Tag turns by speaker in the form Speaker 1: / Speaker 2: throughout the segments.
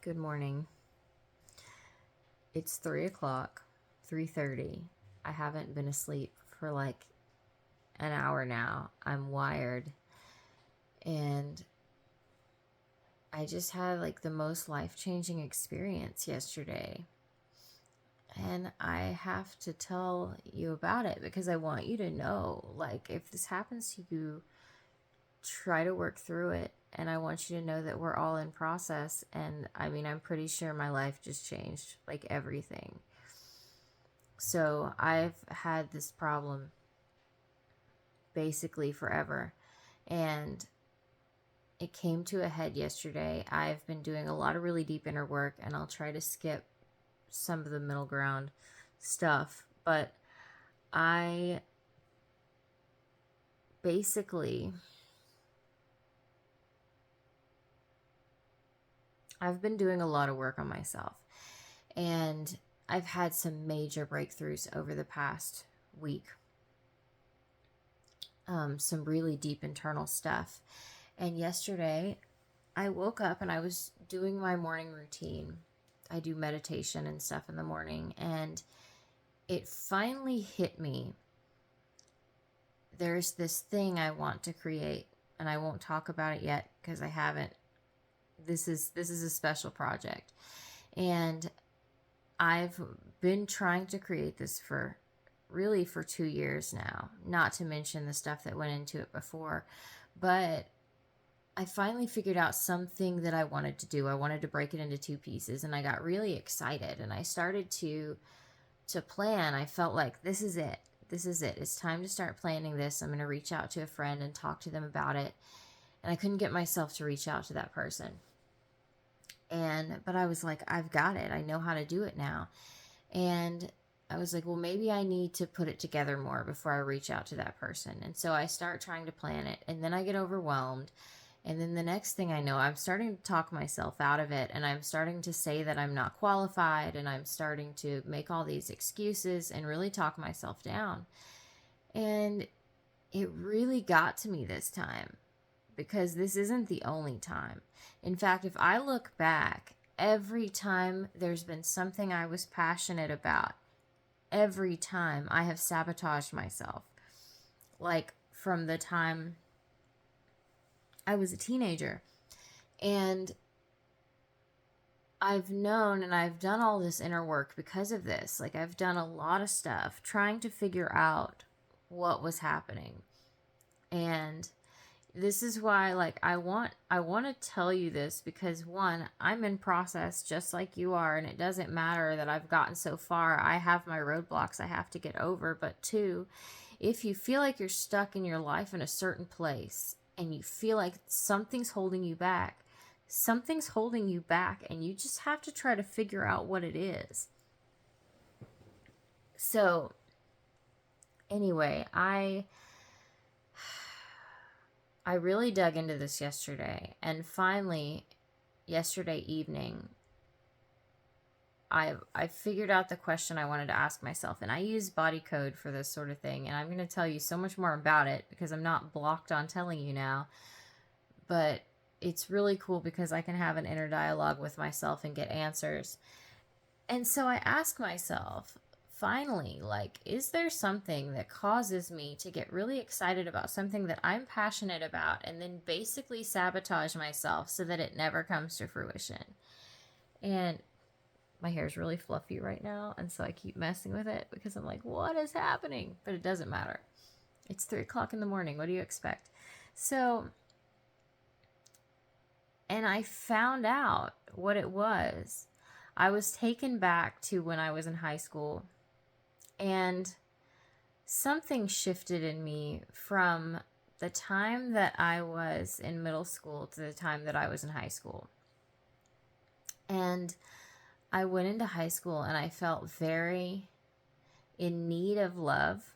Speaker 1: Good morning. It's 3 o'clock, 3:30. I haven't been asleep for like an hour now. I'm wired. And I just had like the most life-changing experience yesterday. And I have to tell you about it because I want you to know, like, if this happens to you, try to work through it. And I want you to know that we're all in process. And I mean, I'm pretty sure my life just changed, like everything. So I've had this problem basically forever. And it came to a head yesterday. I've been doing a lot of really deep inner work, and I'll try to skip some of the middle ground stuff. But I basically, I've been doing a lot of work on myself. And I've had some major breakthroughs over the past week. Some really deep internal stuff. And yesterday, I woke up and I was doing my morning routine. I do meditation and stuff in the morning. And it finally hit me. There's this thing I want to create. And I won't talk about it yet because I haven't. This is a special project. And I've been trying to create this for 2 years now, not to mention the stuff that went into it before. But I finally figured out something that I wanted to do. I wanted to break it into 2 pieces, and I got really excited, and I started to plan. I felt like this is it. This is it. It's time to start planning this. I'm going to reach out to a friend and talk to them about it. And I couldn't get myself to reach out to that person. But I was like, I've got it. I know how to do it now. And I was like, well, maybe I need to put it together more before I reach out to that person. And so I start trying to plan it, and then I get overwhelmed. And then the next thing I know, I'm starting to talk myself out of it, and I'm starting to say that I'm not qualified, and I'm starting to make all these excuses and really talk myself down. And it really got to me this time, because this isn't the only time. In fact, if I look back, every time there's been something I was passionate about, every time I have sabotaged myself. Like from the time I was a teenager. And I've known and I've done all this inner work because of this. Like, I've done a lot of stuff trying to figure out what was happening. And this is why, like, I want to tell you this because, one, I'm in process just like you are, and it doesn't matter that I've gotten so far. I have my roadblocks I have to get over. But two, if you feel like you're stuck in your life in a certain place and you feel like something's holding you back, and you just have to try to figure out what it is. So, anyway, I really dug into this yesterday, and finally, yesterday evening, I figured out the question I wanted to ask myself, and I use body code for this sort of thing, and I'm going to tell you so much more about it because I'm not blocked on telling you now, but it's really cool because I can have an inner dialogue with myself and get answers. And so I ask myself, finally, like, is there something that causes me to get really excited about something that I'm passionate about and then basically sabotage myself so that it never comes to fruition? And my hair is really fluffy right now, and so I keep messing with it because I'm like, what is happening? But it doesn't matter. It's 3 o'clock in the morning. What do you expect? So, and I found out what it was. I was taken back to when I was in high school, and something shifted in me from the time that I was in middle school to the time that I was in high school. And I went into high school and I felt very in need of love,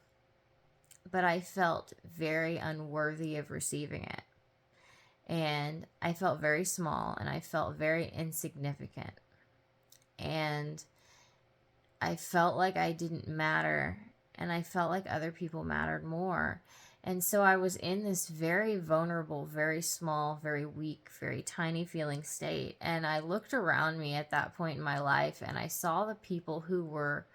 Speaker 1: but I felt very unworthy of receiving it. And I felt very small and I felt very insignificant. And I felt like I didn't matter, and I felt like other people mattered more. And so I was in this very vulnerable, very small, very weak, very tiny feeling state. And I looked around me at that point in my life and I saw the people who were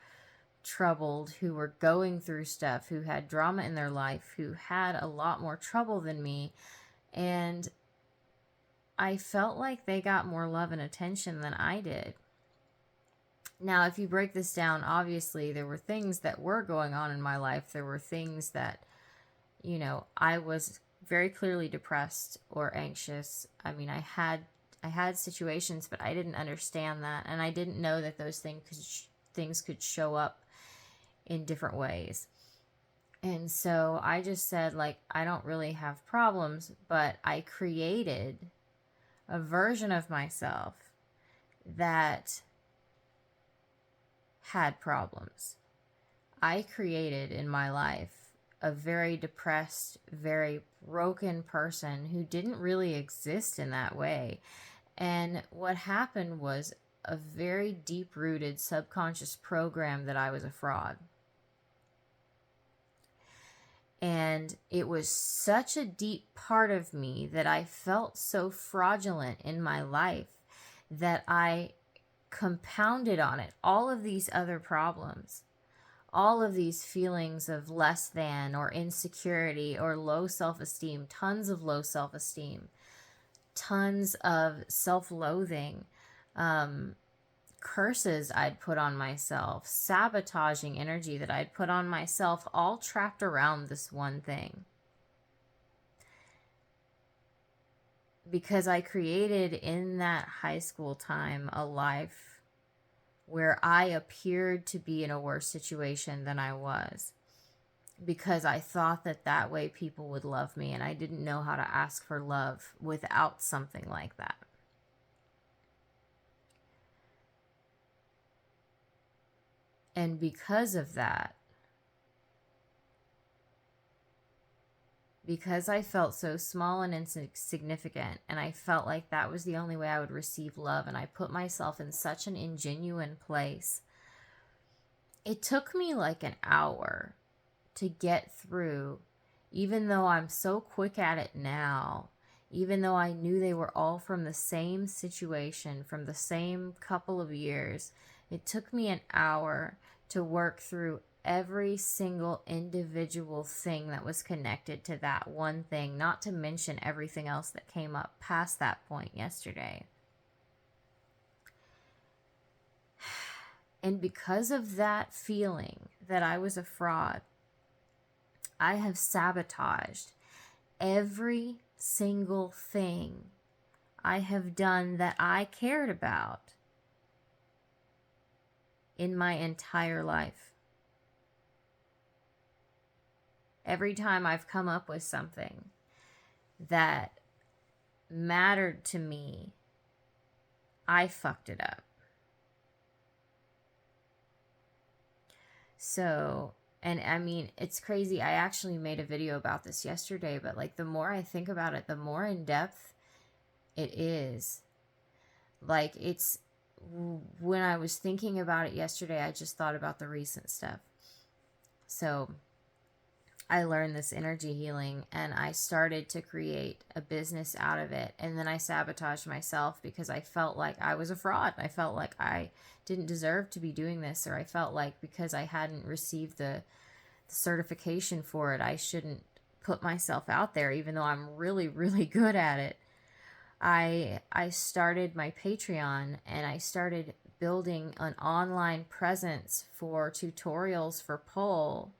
Speaker 1: troubled, who were going through stuff, who had drama in their life, who had a lot more trouble than me. And I felt like they got more love and attention than I did. Now, if you break this down, obviously there were things that were going on in my life. There were things that, I was very clearly depressed or anxious. I mean, I had situations, but I didn't understand that, and I didn't know that those things could show up in different ways. And so I just said, like, I don't really have problems, but I created a version of myself that had problems. I created in my life a very depressed, very broken person who didn't really exist in that way. And what happened was a very deep-rooted subconscious program that I was a fraud. And it was such a deep part of me that I felt so fraudulent in my life that I compounded on it all of these other problems, all of these feelings of less than or insecurity or low self-esteem, tons of low self-esteem, tons of self-loathing, curses I'd put on myself, sabotaging energy that I'd put on myself, all trapped around this one thing. Because I created in that high school time a life where I appeared to be in a worse situation than I was. Because I thought that way people would love me, and I didn't know how to ask for love without something like that. And because of that, because I felt so small and insignificant, and I felt like that was the only way I would receive love, and I put myself in such an ingenuine place, it took me like an hour to get through, even though I'm so quick at it now, even though I knew they were all from the same situation, from the same couple of years. It took me an hour to work through every single individual thing that was connected to that one thing, not to mention everything else that came up past that point yesterday. And because of that feeling that I was a fraud, I have sabotaged every single thing I have done that I cared about in my entire life. Every time I've come up with something that mattered to me, I fucked it up. So, and I mean, it's crazy. I actually made a video about this yesterday, but like the more I think about it, the more in depth it is. Like when I was thinking about it yesterday, I just thought about the recent stuff. So I learned this energy healing and I started to create a business out of it. And then I sabotaged myself because I felt like I was a fraud. I felt like I didn't deserve to be doing this, or I felt like because I hadn't received the certification for it, I shouldn't put myself out there, even though I'm really, really good at it. I started my Patreon and I started building an online presence for tutorials for pole.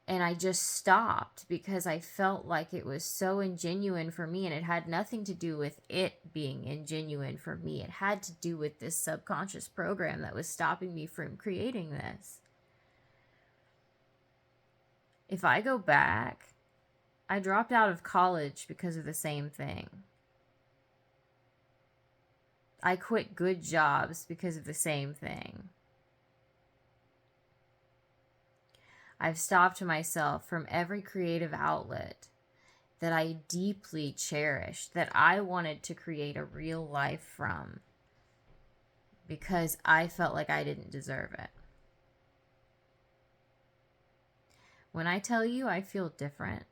Speaker 1: And I just stopped because I felt like it was so ingenuine for me, and it had nothing to do with it being ingenuine for me. It had to do with this subconscious program that was stopping me from creating this. If I go back, I dropped out of college because of the same thing. I quit good jobs because of the same thing. I've stopped myself from every creative outlet that I deeply cherished, that I wanted to create a real life from, because I felt like I didn't deserve it. When I tell you I feel different,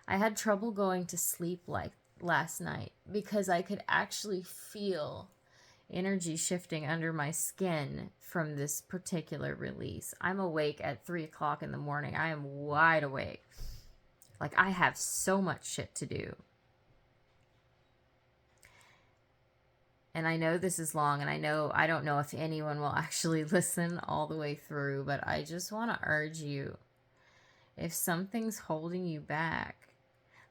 Speaker 1: I had trouble going to sleep like last night because I could actually feel energy shifting under my skin from this particular release. I'm awake at 3 o'clock in the morning. I am wide awake. Like, I have so much shit to do. And I know this is long, and I don't know if anyone will actually listen all the way through, but I just want to urge you, if something's holding you back,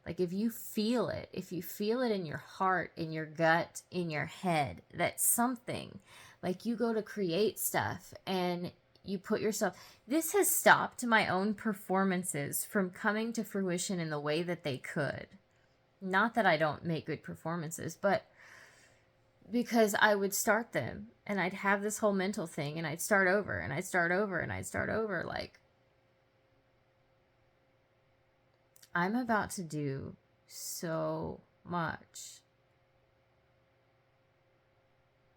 Speaker 1: like if you feel it in your heart, in your gut, in your head, that something, like you go to create stuff and you put yourself, this has stopped my own performances from coming to fruition in the way that they could. Not that I don't make good performances, but because I would start them and I'd have this whole mental thing and I'd start over and I'd start over and I'd start over. Like, I'm about to do so much.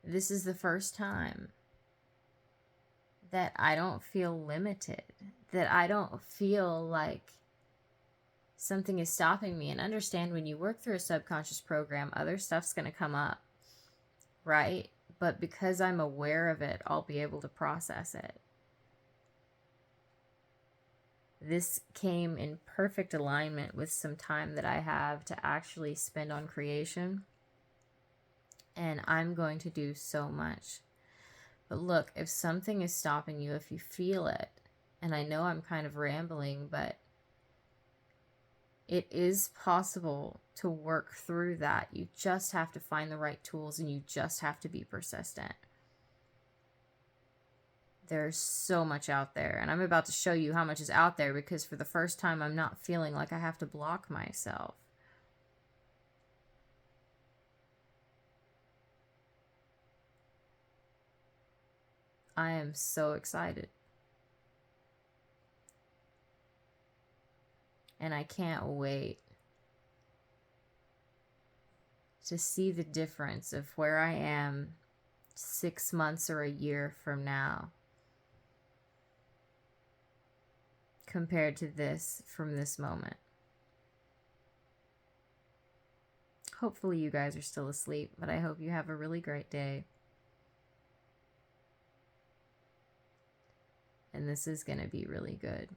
Speaker 1: This is the first time that I don't feel limited, that I don't feel like something is stopping me. And understand, when you work through a subconscious program, other stuff's going to come up, right? But because I'm aware of it, I'll be able to process it. This came in perfect alignment with some time that I have to actually spend on creation. And I'm going to do so much. But look, if something is stopping you, if you feel it, and I know I'm kind of rambling, but it is possible to work through that. You just have to find the right tools, and you just have to be persistent. There's so much out there, and I'm about to show you how much is out there, because for the first time I'm not feeling like I have to block myself. I am so excited. And I can't wait to see the difference of where I am 6 months or a year from now compared to this from this moment. Hopefully you guys are still asleep, but I hope you have a really great day. And this is going to be really good.